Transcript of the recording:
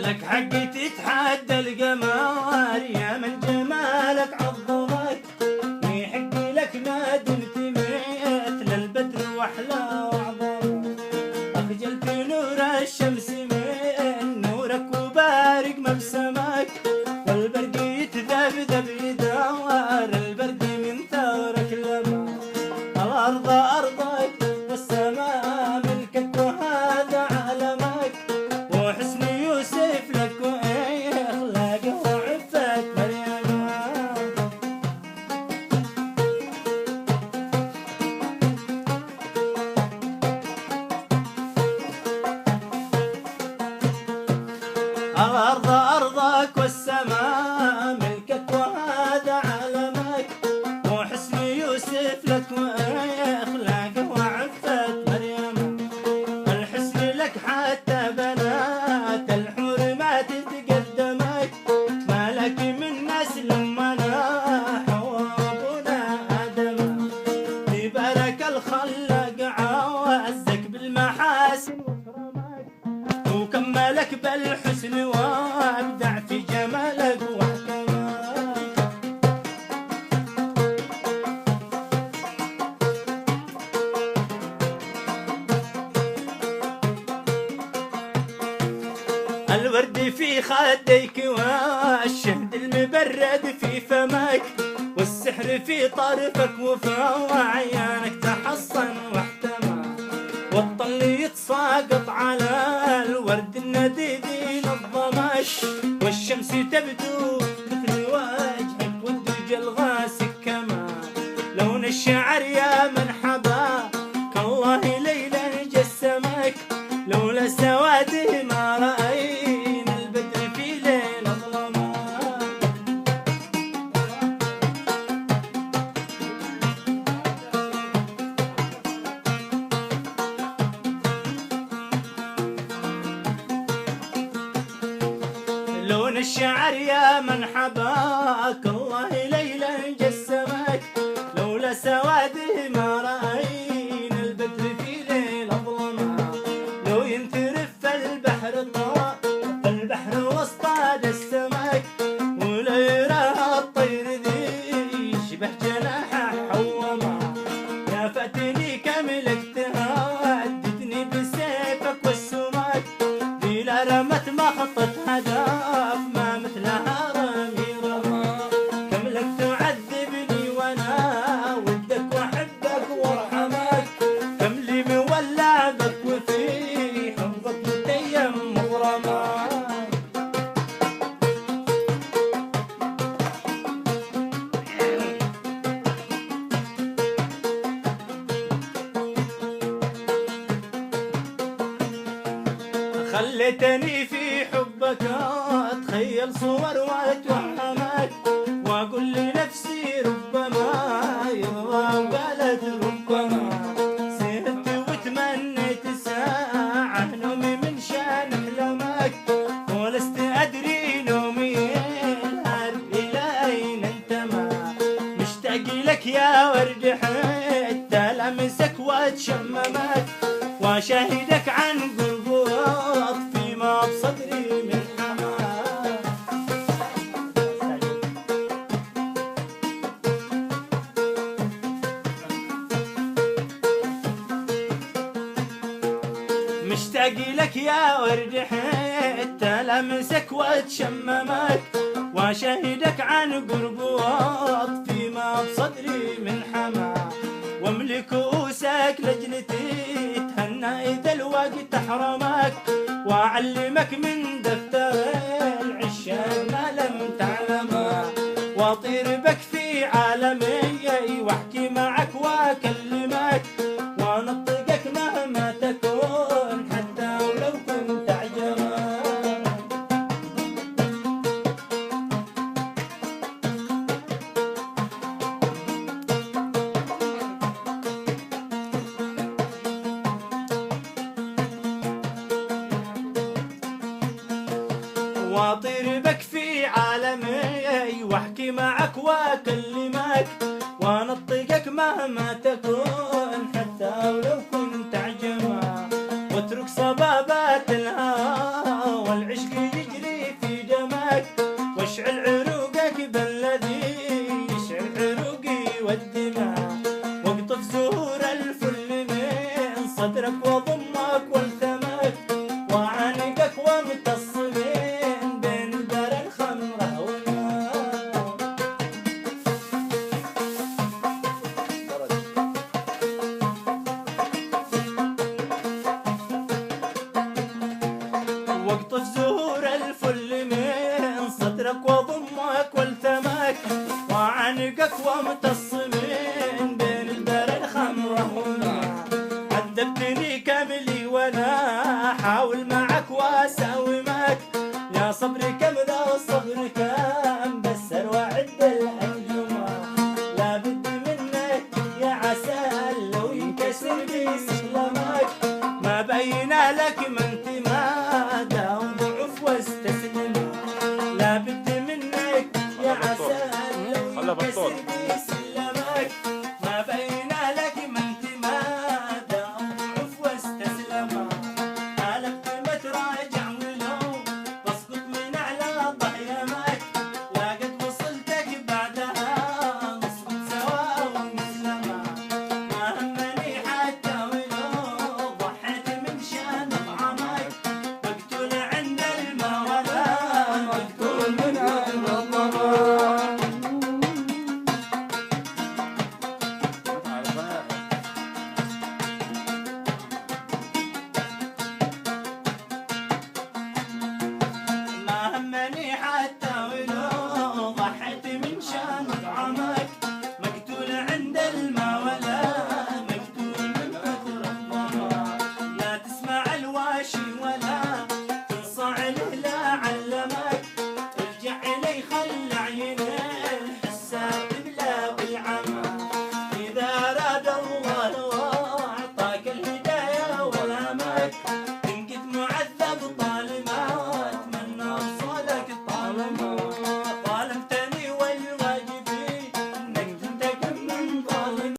لك حق تتحدى القمر يا من جمالك عظمك، ويحق لك ما دمت مثل البدر واحلى واعظم. اخجلت نور الشمس من نورك وبارق مبسمك، والبرق يتذبذب يدور البرد من ثورك لما. الارض ارضك والسماء ملكك وهذا عالمك، وحسن يوسف لك واخلاقه وعفة مريم. الارض ارضك والسماء ملكك وهذا عالمك، وحسن يوسف لك واخلاقه وعفة مريم. الحسن لك حتى بنات الحور ما تتقدمك، ما لك من نسل امنا حواء وابونا ادم. تبارك الخلاق عزك بالمحاسن واكرمك، وكملك بالحسن وابدع في جمالك واحكمك. الورد في خديك والشهد المبرد في فمك، والسحر في طرفك وفي عيانك تحصن واحتمى. والطل يتساقط على الورد النديد ينظمك، والشمس تبدو مثل وجهك والدجى الغاسك كما. لون الشعر يا من حباك الله ليلا جسمك، لولا سواده ما رأينا البدر في ليل ظلمك. لون الشعر يا من حباك الله ليلا جسمك، لولا سواده ما رأينا البدر في ليل ظلمك. لو ينترف البحر طاق البحر واصطاد السمك، ولا يراها الطير ذي يشبه جناحه حوما. يا فاتني كملكتها هددني بسيفك والسمك، ذي لا رمت مخطط هدف ما مثلها رمي رمى. كم لك تعذبني وانا ودك واحبك وارحمك، كم لي مولع بك وفي حفظك متيم مغرمة. خليتني في حبك اتخيل صور واتوهمك، واقول لنفسي ربما يرضى وقالت ربما. سهرت وتمنيت ساعة نومي من شان احلامك، ولست ادري نومي ينهار الى اين انتمى. مشتاق لك يا ورد حتى لمسك واتشممك، واشاهدك عن قرب واطفي ما بصدري من حماك. مشتاق لك يا ورد حتى لمسك واتشممك، واشاهدك عن قرب واطفي ما بصدري من حماك. واملك كؤوسك لجلتي تهنى اذا الوقت حرمك، واعلمك من دفتر العشاق ما لم تعلمه. واطير بك في عالمي واحكي معك واكلمك، وانطقك مهما تكون حتى ولو كنت اعجمك. واطير بك في عالمي واحكي معك واكلمك، وانطقك مهما تكون حتى ولو كنت اعجمك. واترك صبابات الهوى والعشق يجري والدماء، واقطف زهور الفل من صدرك وضمك والتمك، وعانقك وامتص من بين البر الخمره والماء. واقطف زهور الفل من صدرك وضمك والتمك، وعانقك وامتص من بين البر الخمره والماء. عذبتني